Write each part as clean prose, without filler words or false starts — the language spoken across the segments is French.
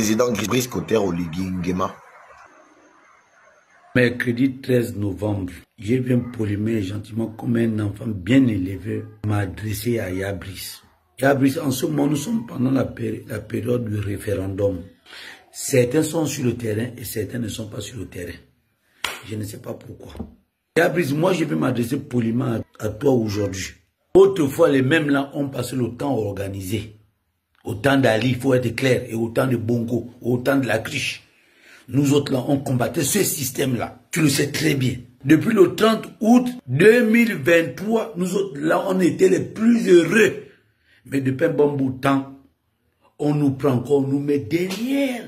Président Brice Clotaire Oligui Nguema. Mercredi 13 novembre, je viens polémer gentiment comme un enfant bien élevé m'adresser à Yabris. Yabris, en ce moment, nous sommes pendant la période du référendum. Certains sont sur le terrain et certains ne sont pas sur le terrain. Je ne sais pas pourquoi. Yabris, moi je vais m'adresser poliment à toi aujourd'hui. Autrefois, les mêmes là ont passé le temps à organiser. Au temps d'Ali, il faut être clair, et au temps de Bongo, au temps de la Criche. Nous autres là, on combattait ce système-là. Tu le sais très bien. Depuis le 30 août 2023, nous autres là, on était les plus heureux. Mais depuis un bon bout de temps, on nous prend encore, on nous met derrière.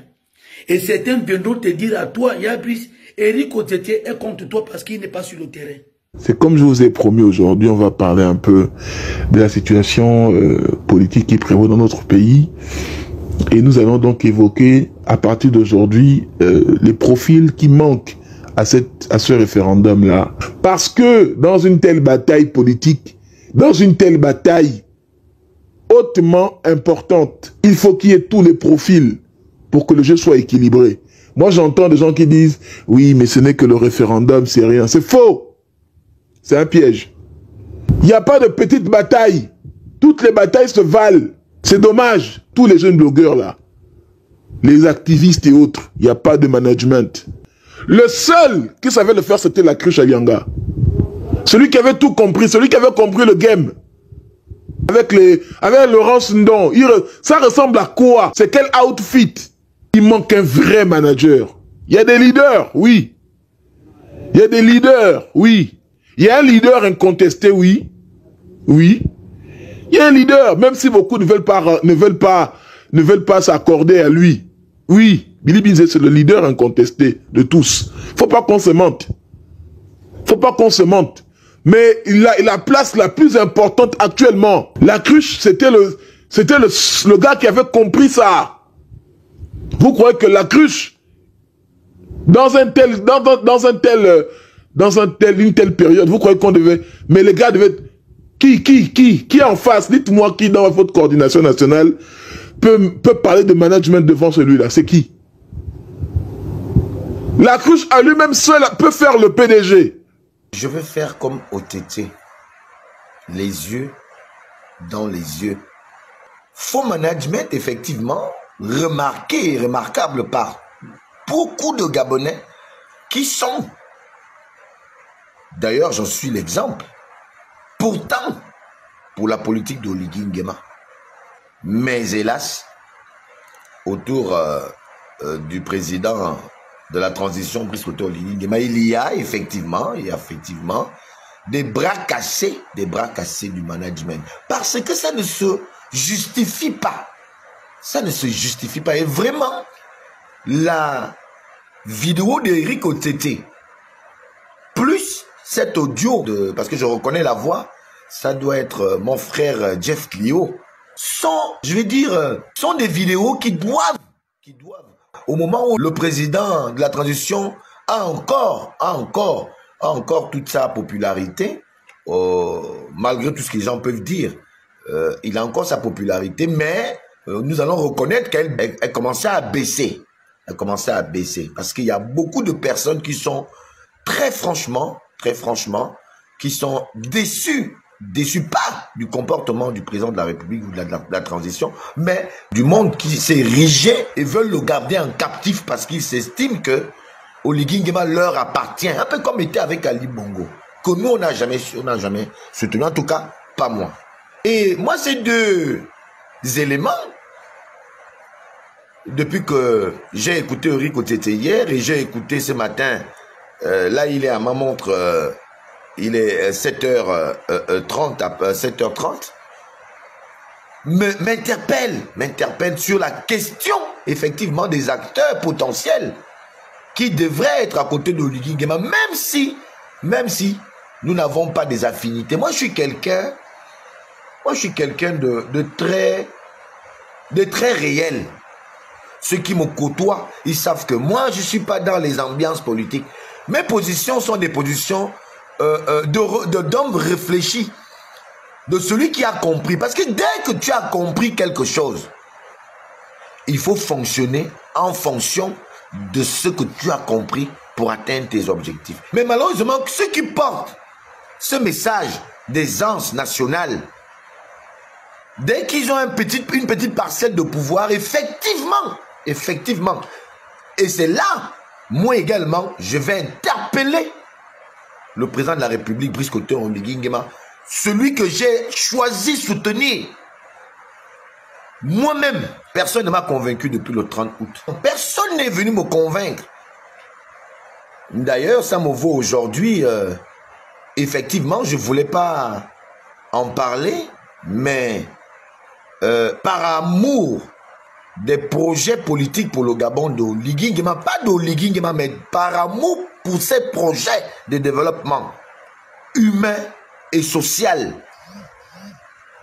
Et certains viendront te dire à toi, Yabris, Éric Otete est contre toi parce qu'il n'est pas sur le terrain. C'est comme je vous ai promis aujourd'hui, on va parler un peu de la situation politique qui prévaut dans notre pays. Et nous allons donc évoquer à partir d'aujourd'hui les profils qui manquent à ce référendum-là. Parce que dans une telle bataille politique, dans une telle bataille hautement importante, il faut qu'il y ait tous les profils pour que le jeu soit équilibré. Moi j'entends des gens qui disent « Oui, mais ce n'est que le référendum, c'est rien ». C'est faux. C'est un piège. Il n'y a pas de petite bataille. Toutes les batailles se valent. C'est dommage. Tous les jeunes blogueurs là, les activistes et autres, il n'y a pas de management. Le seul qui savait le faire, c'était la Cruche Alianga. Celui qui avait tout compris, celui qui avait compris le game. Avec Laurence Ndon. Ça ressemble à quoi? C'est quel outfit? Il manque un vrai manager. Il y a des leaders, oui. Il y a des leaders, oui. Il y a un leader incontesté, oui. Oui. Il y a un leader, même si beaucoup ne veulent pas s'accorder à lui. Oui, Billy Binze, c'est le leader incontesté de tous. Faut pas qu'on se mente. Faut pas qu'on se mente. Mais la place la plus importante actuellement. La Cruche, c'était le gars qui avait compris ça. Vous croyez que la Cruche, dans une telle période, vous croyez qu'on devait, mais les gars devaient, qui en face, dites-moi qui dans votre coordination nationale peut parler de management devant celui-là, c'est qui? La Cruche à lui-même seul peut faire le PDG. Je veux faire comme OTT, les yeux dans les yeux. Faux management, effectivement, remarqué et remarquable par beaucoup de Gabonais qui sont, d'ailleurs j'en suis l'exemple, pourtant pour la politique d'Oligui Nguema. Mais hélas, autour du président de la transition Brice Clotaire Oligui Nguema, il y a effectivement des bras cassés du management. Parce que ça ne se justifie pas. Ça ne se justifie pas. Et vraiment, la vidéo d'Éric Otete, plus cet audio, parce que je reconnais la voix, ça doit être mon frère Jeff Clio, sont des vidéos qui doivent, au moment où le président de la transition a encore toute sa popularité, malgré tout ce que les gens peuvent dire, il a encore sa popularité, mais nous allons reconnaître qu'elle commençait à baisser. Elle commençait à baisser. Parce qu'il y a beaucoup de personnes qui sont très franchement, qui sont déçues pas du comportement du président de la République ou de la transition, mais du monde qui s'est érigé et veulent le garder en captif parce qu'ils s'estiment que Oligui Nguema leur appartient. Un peu comme était avec Ali Bongo. Que nous, on n'a jamais soutenu. En tout cas, pas moi. Et moi, ces deux éléments, depuis que j'ai écouté Éric Otete hier et j'ai écouté ce matin, là il est à ma montre, il est 7h30, 7h30, m'interpelle sur la question effectivement des acteurs potentiels qui devraient être à côté de Oligui Nguema, même si nous n'avons pas des affinités. Moi je suis quelqu'un de très réel. Ceux qui me côtoient, ils savent que moi, je ne suis pas dans les ambiances politiques. Mes positions sont des positions d'homme réfléchi, de celui qui a compris. Parce que dès que tu as compris quelque chose, il faut fonctionner en fonction de ce que tu as compris pour atteindre tes objectifs. Mais malheureusement, ceux qui portent ce message d'aisance nationale, dès qu'ils ont une petite parcelle de pouvoir, effectivement, et c'est là, moi également, je vais interpeller le président de la République, Brice Koté Oligui Nguema, celui que j'ai choisi soutenir. Moi-même, personne ne m'a convaincu depuis le 30 août. Personne n'est venu me convaincre. D'ailleurs, ça me vaut aujourd'hui. Effectivement, je ne voulais pas en parler, mais par amour des projets politiques pour le Gabon d'Oligui Nguema, pas d'Oligui Nguema, mais par amour pour ces projets de développement humain et social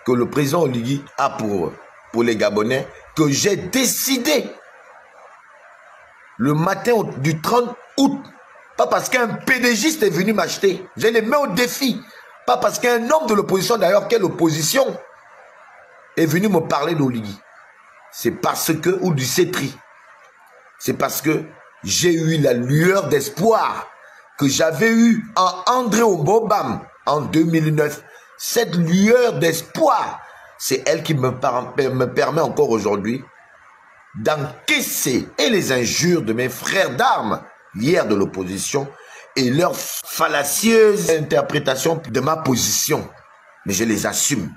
que le président Oligui a pour les Gabonais, que j'ai décidé le matin du 30 août, pas parce qu'un PDGiste est venu m'acheter, je les mets au défi, pas parce qu'un homme de l'opposition, d'ailleurs, quelle opposition, est venu me parler d'Oligui. C'est parce que, ou du CETRI, c'est parce que j'ai eu la lueur d'espoir que j'avais eu en André Obobam en 2009. Cette lueur d'espoir, c'est elle qui me permet encore aujourd'hui d'encaisser et les injures de mes frères d'armes hier de l'opposition et leurs fallacieuses interprétations de ma position. Mais je les assume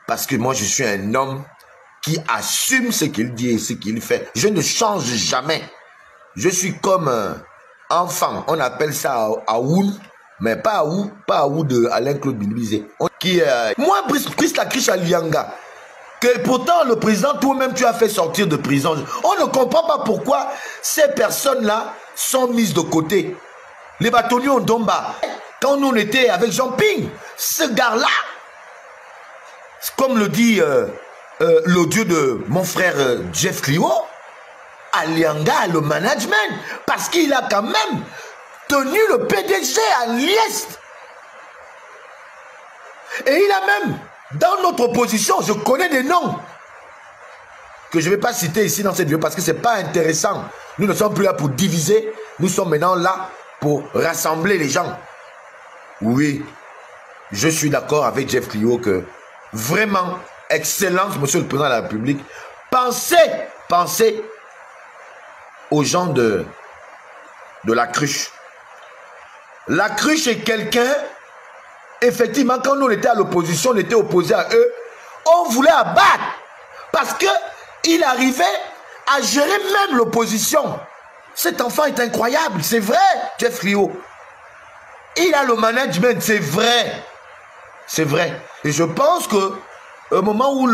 parce que moi je suis un homme qui assume ce qu'il dit et ce qu'il fait. Je ne change jamais. Je suis comme un enfant. On appelle ça Aoun, mais pas Aoun de Alain-Claude Bilbizé. Moi, Brice Lacriche Alianga, que pourtant le président, toi-même, tu as fait sortir de prison. On ne comprend pas pourquoi ces personnes-là sont mises de côté. Les bâtonniers ont Domba. Quand nous on était avec Jean Ping, ce gars-là, comme le dit l'audio de mon frère Jeff Clio, Alianga a le management, parce qu'il a quand même tenu le PDG à l'Est. Et il a même, dans notre opposition, je connais des noms que je ne vais pas citer ici dans cette vidéo parce que ce n'est pas intéressant. Nous ne sommes plus là pour diviser, nous sommes maintenant là pour rassembler les gens. Oui, je suis d'accord avec Jeff Clio que vraiment, excellence, monsieur le président de la République, pensez aux gens de la cruche. La cruche est quelqu'un, effectivement, quand nous on était à l'opposition, on était opposé à eux, on voulait abattre parce qu'il arrivait à gérer même l'opposition. Cet enfant est incroyable, c'est vrai, Jeff Rio. Il a le management, c'est vrai. C'est vrai. Et je pense que au moment où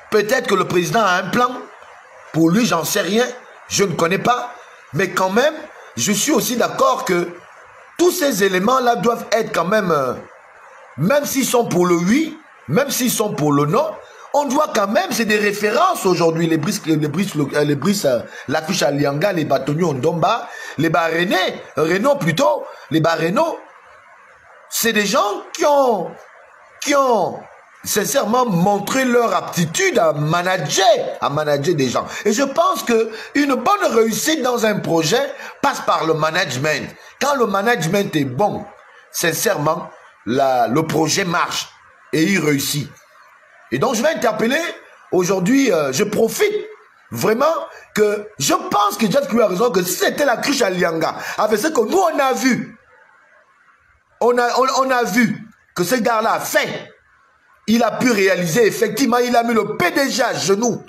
peut-être que le président a un plan, pour lui, j'en sais rien, je ne connais pas, mais quand même, je suis aussi d'accord que tous ces éléments-là doivent être quand même, même s'ils sont pour le oui, même s'ils sont pour le non, on doit quand même, c'est des références aujourd'hui, les Brice Lacriche Alianga, les bâtonniers Ndomba, les Renault plutôt, les Renault, c'est des gens qui ont sincèrement montré leur aptitude à manager des gens. Et je pense qu'une bonne réussite dans un projet passe par le management. Quand le management est bon, sincèrement, le projet marche et il réussit. Et donc je vais interpeller aujourd'hui, je profite vraiment que je pense que Jeff Clio a raison, que si c'était la cruche Alianga, avec ce que nous on a vu, on a vu que ce gars-là a fait, il a pu réaliser, effectivement, il a mis le PDG à genoux.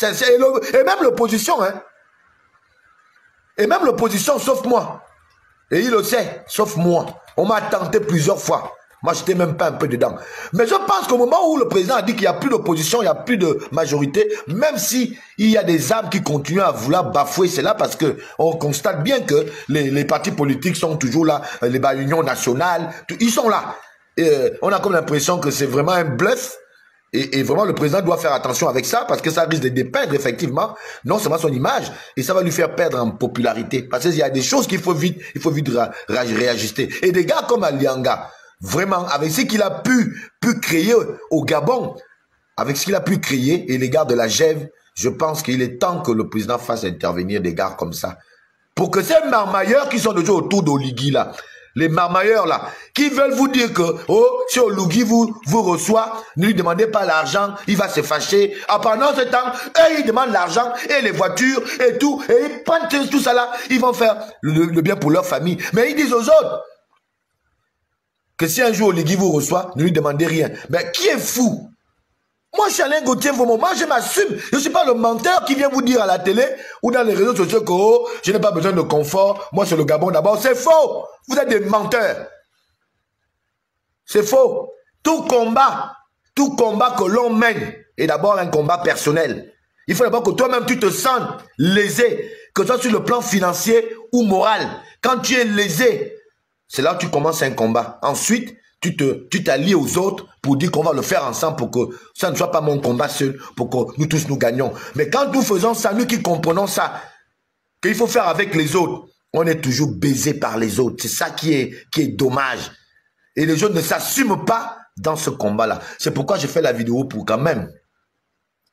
Et même l'opposition, hein. Et même l'opposition, sauf moi. Et il le sait, sauf moi. On m'a tenté plusieurs fois. Moi, je n'étais même pas un peu dedans. Mais je pense qu'au moment où le président a dit qu'il n'y a plus d'opposition, il n'y a plus de majorité, même s'il y a des âmes qui continuent à vouloir bafouer, c'est là parce qu'on constate bien que les partis politiques sont toujours là, les unions nationales, ils sont là. Et on a comme l'impression que c'est vraiment un bluff. Et vraiment, le président doit faire attention avec ça parce que ça risque de dépeindre, effectivement, non seulement son image, et ça va lui faire perdre en popularité. Parce qu'il y a des choses qu'il faut vite réajuster. Et des gars comme Alianga, vraiment, avec ce qu'il a pu créer au Gabon, avec ce qu'il a pu créer, et les gars de la GEV, je pense qu'il est temps que le président fasse intervenir des gars comme ça. Pour que ces marmailleurs qui sont déjà autour d'Oligui là, les marmailleurs là, qui veulent vous dire que, oh, si Oligui vous reçoit, ne lui demandez pas l'argent, il va se fâcher. Ah, pendant ce temps, eux, ils demandent l'argent et les voitures et tout, et ils prennent tout ça là, ils vont faire le bien pour leur famille. Mais ils disent aux autres que si un jour Oligui vous reçoit, ne lui demandez rien. Mais qui est fou? Moi, je suis Alain Gauthier, moi, je m'assume. Je ne suis pas le menteur qui vient vous dire à la télé ou dans les réseaux sociaux que oh, je n'ai pas besoin de confort. Moi, c'est le Gabon d'abord. C'est faux. Vous êtes des menteurs. C'est faux. Tout combat que l'on mène est d'abord un combat personnel. Il faut d'abord que toi-même, tu te sentes lésé, que ce soit sur le plan financier ou moral. Quand tu es lésé, c'est là que tu commences un combat. Ensuite, tu t'allies aux autres pour dire qu'on va le faire ensemble pour que ça ne soit pas mon combat seul, pour que nous tous nous gagnons. Mais quand nous faisons ça, nous qui comprenons ça, qu'il faut faire avec les autres, on est toujours baisé par les autres. C'est ça qui est dommage. Et les gens ne s'assument pas dans ce combat-là. C'est pourquoi j'ai fait la vidéo pour quand même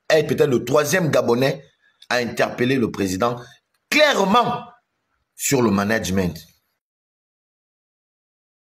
être peut-être le 3e Gabonais à interpeller le président clairement sur le management.